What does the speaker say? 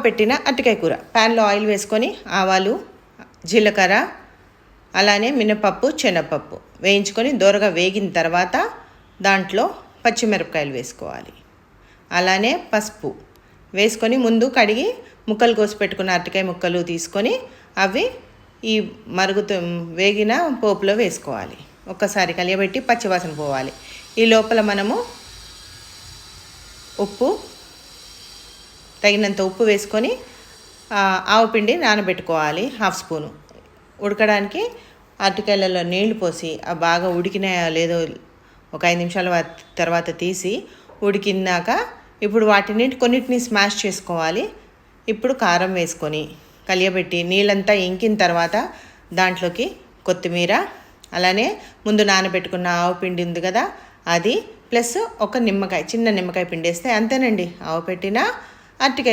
పెట్టిన అరటికాయ కూర. ప్యాన్లో ఆయిల్ వేసుకొని ఆవాలు, జీలకర్ర, అలానే మినపప్పు, శనగపప్పు వేయించుకొని దోరగా వేగిన తర్వాత దాంట్లో పచ్చిమిరపకాయలు వేసుకోవాలి. అలానే పసుపు వేసుకొని ముందు కడిగి ముక్కలు కోసి పెట్టుకున్న అరటికాయ ముక్కలు తీసుకొని అవి ఈ వేగిన పోపులో వేసుకోవాలి. ఒక్కసారి కలియబెట్టి పచ్చివాసన పోవాలి. ఈ లోపల మనము తగినంత ఉప్పు వేసుకొని ఆవపిండి నానబెట్టుకోవాలి. 1/2 స్పూను. ఉడకడానికి అరటికాయలలో నీళ్లు పోసి బాగా ఉడికినాయో లేదో ఒక 5 నిమిషాల తర్వాత తీసి ఉడికినాక ఇప్పుడు కొన్నిటిని స్మాష్ చేసుకోవాలి. ఇప్పుడు కారం వేసుకొని కలియబెట్టి నీళ్ళంతా ఇంకిన తర్వాత దాంట్లోకి కొత్తిమీర, అలానే ముందు నానబెట్టుకున్న ఆవపిండి ఉంది కదా అది, ప్లస్ ఒక నిమ్మకాయ, చిన్న నిమ్మకాయ పిండేస్తే అంతేనండి. పెట్టిన అరటికాయ